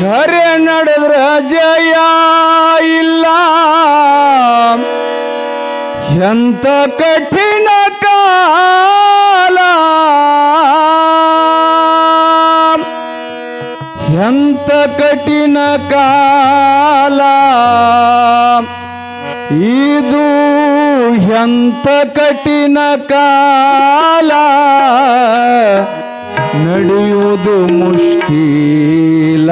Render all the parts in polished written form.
ಖರೆ ನಡೆದ್ರ ಜಯ ಇಲ್ಲ ಎಂತ ಕಠಿಣ ಕಾಲ ಎಂತ ಕಠಿಣ ಕಾಲ ಇದು ಎಂತ ಕಠಿಣ ಕಾಲ ನಡೆಯುವುದು ಮುಷ್ಕಿಲ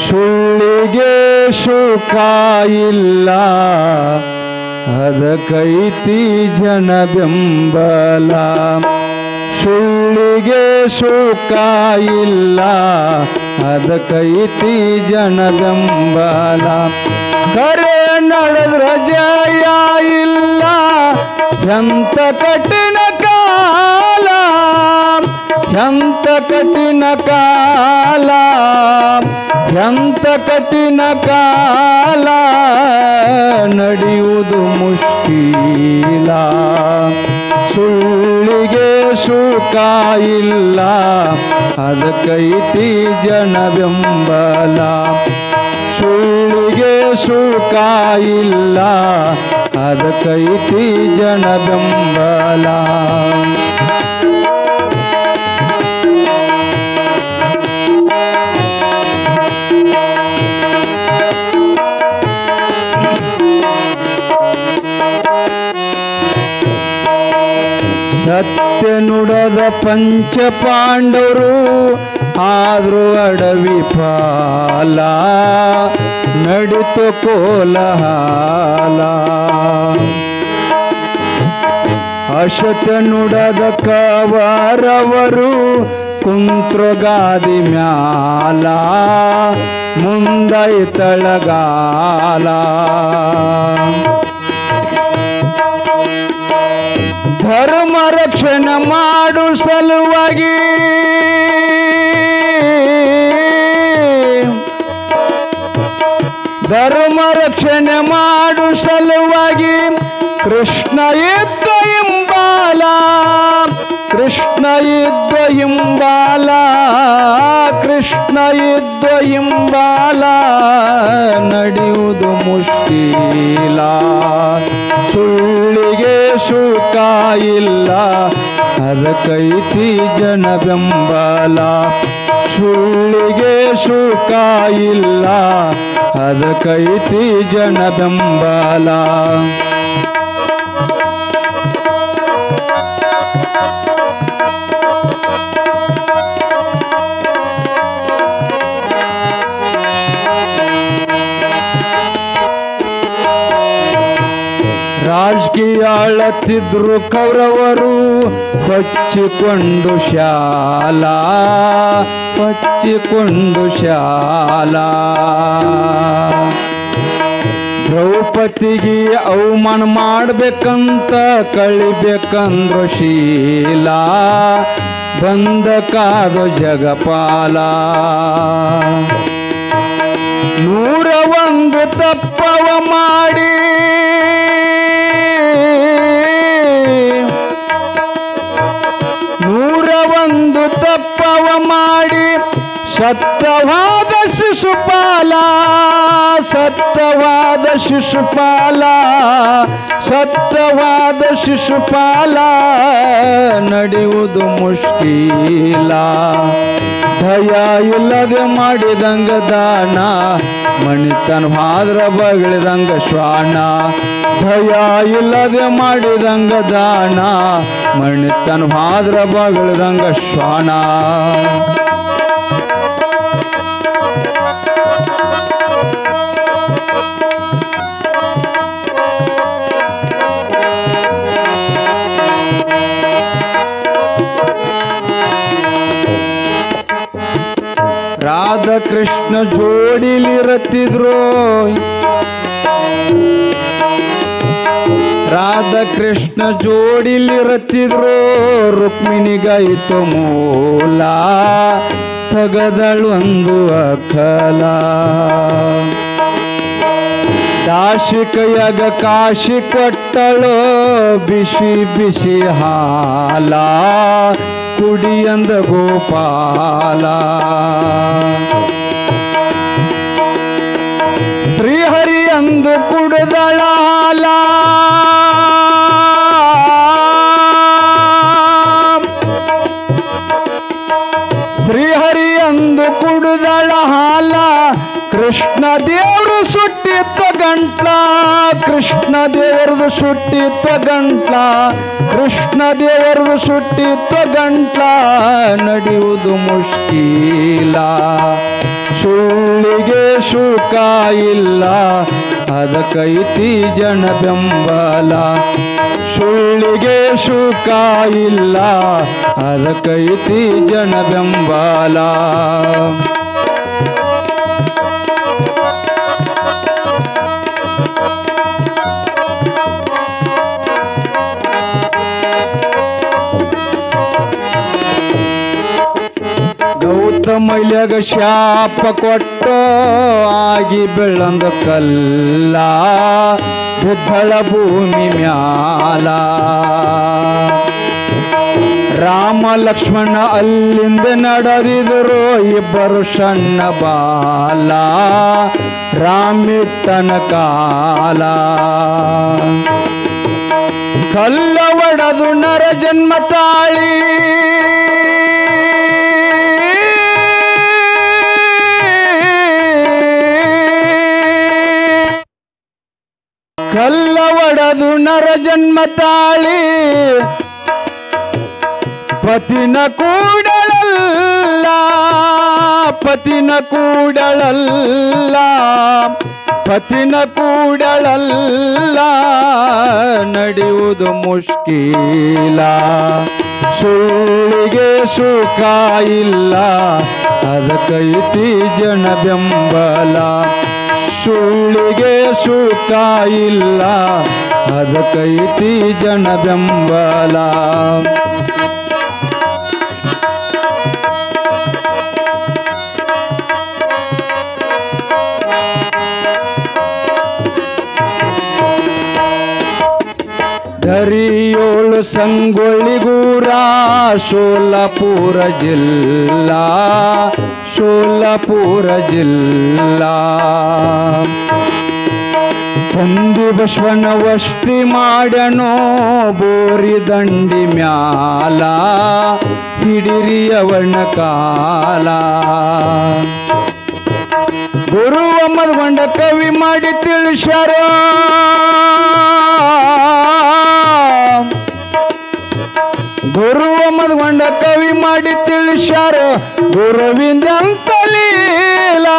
ಸುಳ್ಳಿಗೆ ಸುಖ ಇಲ್ಲ ಅದಕ್ಕೈತಿ ಜನ ಬೆಂಬಲ ಸುಳ್ಳಿಗೆ ಸುಖ ಇಲ್ಲ ಅದಕ್ಕೈತಿ ಜನ ಬೆಂಬಲ ಖರೆ ನಡೆದ್ರ ಜಯ ಇಲ್ಲ ಎಂತ ಕಠಿಣ ಕಾಲ ಎಂತ ಕಠಿಣ ಕಾಲ ಎಂತ ಕಠಿಣ ಕಾಲ ನಡೆಯುವುದು ಮುಷ್ಕಿಲ ಸುಳ್ಳಿಗೆ ಸುಖ ಇಲ್ಲ ಅದಕ್ಕೈತಿ ಜನ ಬೆಂಬಲ ಸುಳ್ಳಿಗೆ ಸುಖ ಇಲ್ಲ ಅದಕ್ಕೈತಿ ಜನ ಬೆಂಬಲ ಸತ್ಯ ನುಡದ ಪಂಚ ಪಾಂಡವರು ಆದ್ರೂ ಅಡವಿ ಪಾಲ ನಡಿತು ಕೋಲಹಾಲ ಅಶತ ನುಡದ ಕವರವರು ಕುಂತ್ರಗಾದಿ ಮ್ಯಾಲ ಮುಂದೈ ತಳಗಾಲ ಧರ್ಮ ರಕ್ಷಣೆ ಮಾಡು ಸಲುವಾಗಿ ಧರ್ಮ ರಕ್ಷಣೆ ಮಾಡು ಸಲುವಾಗಿ ಕೃಷ್ಣ ಇದ್ದ ಹಿಂಬಾಲ ಕೃಷ್ಣ ಇದ್ದ ಹಿಂಬಾಲ ಕೃಷ್ಣ ಇದ್ದ ಹಿಂಬಾಲ ನಡೆಯುವುದು ಮುಷ್ಕಿಲ ಸುಳ್ಳಿಗೆ ಸುಖ ಇಲ್ಲ ಅದಕ್ಕೈತಿ ಜನ ಬೆಂಬಲ ಸುಳ್ಳಿಗೆ ಸುಖ ಇಲ್ಲ ಅದಕ್ಕೈತಿ ಜನ ಬೆಂಬಲ ರಾಜಕೀಯ ಆಳತ್ತಿದ್ರು ಕೌರವರು ಹೊಚ್ಚಿಕೊಂಡು ಶಾಲಾ ಹೊಚ್ಚಿಕೊಂಡು ಶಾಲಾ ದ್ರೌಪದಿಗೆ ಅವಮಾನ ಮಾಡ್ಬೇಕಂತ ಕಳಿಬೇಕಂದ್ರು ಶೀಲ ಬಂದಕಾದ ಜಗಪಾಲ 101 ತಪ್ಪವ ಮಾಡಿ ತಪ್ಪವ ಮಾಡಿ ಸತ್ತವಾದ ಶಿಶುಪಾಲ ಸತ್ತವಾದ ಶಿಶುಪಾಲ ಸತ್ತವಾದ ಶಿಶುಪಾಲ ನಡೆಯುವುದು ಮುಷ್ಕಿಲ ಭಯ ಇಲ್ಲದೆ ಮಾಡಿದಂಗ ದಾನ ಮಣಿತನ ಹಾದ್ರ ಬಗಳಿದಂಗ ಶ್ವಾನ ಭಯ ಇಲ್ಲದೆ ಮಾಡಿದಂಗ ದಾನ ಮಣಿತನ ಹಾದ್ರ ಬಗಳಿದಂಗ ಶ್ವಾನ ರಾಧಾಕೃಷ್ಣ ಜೋಡಿಲಿರತ್ತಿದ್ರು ರಾಧಾ ಕೃಷ್ಣ ಜೋಡಿಲಿರತ್ತಿದ್ರು ರುಕ್ಮಿಣಿಗಾಯಿತು ಮೂಲ ತಗದಳು ಒಂದು ಅಕಲ ದಾಶಿ ಕೈಯಾಗ ಕಾಶಿ ಕೊಟ್ಟಳು ಬಿಸಿ ಬಿಸಿ ಹಾಲ ಕುಡಿಯಂದ ಗೋಪಾಲ ಶ್ರೀಹರಿ ಅಂದು ಕುಡಿದಳ ಹಾಲ ಶ್ರೀಹರಿ ಅಂದು ಕುಡಿದಳ ಹಾಲ ಕೃಷ್ಣ ದೇವರು ಸುಟ್ಟಿತ್ತ ಗಂಟ್ಲ ಕೃಷ್ಣ ದೇವರದು ಸುಟ್ಟಿತ್ತ ಗಂಟ್ಲ ಕೃಷ್ಣ ದೇವರದು ಸುಟ್ಟಿತ್ತ ಗಂಟ್ಲ ನಡೆಯುವುದು ಮುಷ್ಕಿಲ ಸುಳ್ಳಿಗೆ ಸುಖ ಇಲ್ಲ ಅದಕ್ಕೈತಿ ಜನ ಬೆಂಬಲ ಸುಳ್ಳಿಗೆ ಸುಖ ಇಲ್ಲ ಅದಕ್ಕೈತಿ ಜನ ಬೆಂಬಲ ಗೌತಮಯ್ಯಾಗ ಶಾಪ ಕೊಟ್ಟು ಆಗಿ ಬೆಳ್ಳಂದ ಕಲ್ಲ ಬಿದ್ದಳ ಭೂಮಿ ಮ್ಯಾಲ ರಾಮ ಲಕ್ಷ್ಮಣ ಅಲ್ಲಿಂದ ನಡೆದಿದ್ರು ಇಬ್ಬರು ಸಣ್ಣ ಬಾಲ ರಾಮಿಟ್ಟನ ಕಾಲ ಕಲ್ಲ ಒಡೆದು ನರ ಜನ್ಮ ತಾಳಿ ಕಲ್ಲ ಒಡೆದು ನರ ಜನ್ಮ ತಾಳಿ ಪತಿನ ಕೂಡಳಲ್ಲ ಪತಿನ ಕೂಡಳಲ್ಲ ಪತಿನ ಕೂಡಳಲ್ಲ ನಡೆಯುವುದು ಮುಷ್ಕಿಲ ಸುಳ್ಳಿಗೆ ಸುಖ ಇಲ್ಲ ಅದಕ್ಕೈತಿ ಜನ ಬೆಂಬಲ ಸುಳ್ಳಿಗೆ ಸುಖ ಇಲ್ಲ ಅದಕ್ಕೈತಿ ಜನ ಬೆಂಬಲ ಧರಿಯೋಳು ಸಂಗೊಳ್ಳಿಗೂರ ಸೋಲಾಪುರ ಜಿಲ್ಲಾ ಸೋಲಾಪುರ ಜಿಲ್ಲಾ ತಂದಿ ಬಸವನ ವಸ್ತಿ ಮಾಡ್ಯನೋ ಬೋರಿ ದಂಡಿ ಮ್ಯಾಲ ಹಿಡಿರಿಯವನ ಕಾಲ ಗುರು ಮದ್ಗೊಂಡ ಕವಿ ಮಾಡಿ ತಿಳಿಸ್ಯಾರ ಗುರು ಮದ್ಗೊಂಡ ಕವಿ ಮಾಡಿ ತಿಳಿಸ್ಯಾರ ಗುರುವಿಂದಂತ ಲೀಲಾ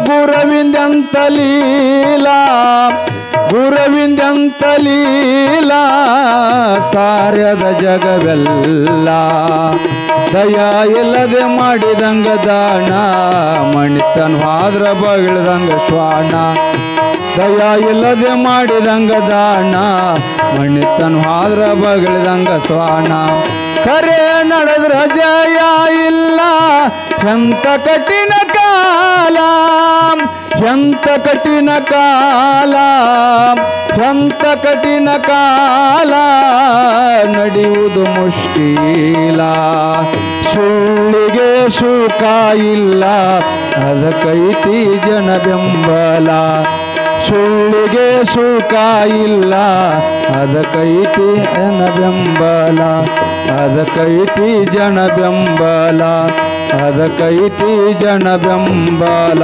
ಗುರುವಿಂದಂತ ಲೀಲಾ ಗುರುವಿಂದಂತ ಲೀಲಾ ಸಾರ್ಯದ ಜಗವೆಲ್ಲ ದಯಾ ಇಲ್ಲದೆ ಮಾಡಿದಂಗ ದಾನ ಮಣಿತನ್ ಹಾದ್ರ ಬಗಿಳ್ದಂಗ ಶ್ವಾನ ದಯಾ ಇಲ್ಲದೆ ಮಾಡಿದಂಗ ದಾನ ಮಣಿತನ್ ಹಾದ್ರ ಬಗಿಳ್ದಂಗ ಶ್ವಾನ ಕರೆ ನಡೆದ್ರ ಜಯ ಇಲ್ಲ ಎಂತ ಕಠಿಣ ಕಾಲ ಎಂತ ಕಠಿಣ ಕಾಲ ಎಂತ ಕಠಿಣ ಕಾಲ ನಡೆಯುವುದು ಮುಷ್ಕಿಲ ಸುಳ್ಳಿಗೆ ಸುಖ ಇಲ್ಲ ಅದಕ್ಕೈತಿ ಜನ ಬೆಂಬಲ ಸುಳ್ಳಿಗೆ ಸುಖ ಇಲ್ಲ ಅದಕ್ಕೈತಿ ಜನ ಬೆಂಬಲ ಅದಕ್ಕೈತಿ ಜನ ಬೆಂಬಲ ಅದಕ್ಕೈತಿ ಜನ ಬೆಂಬಲ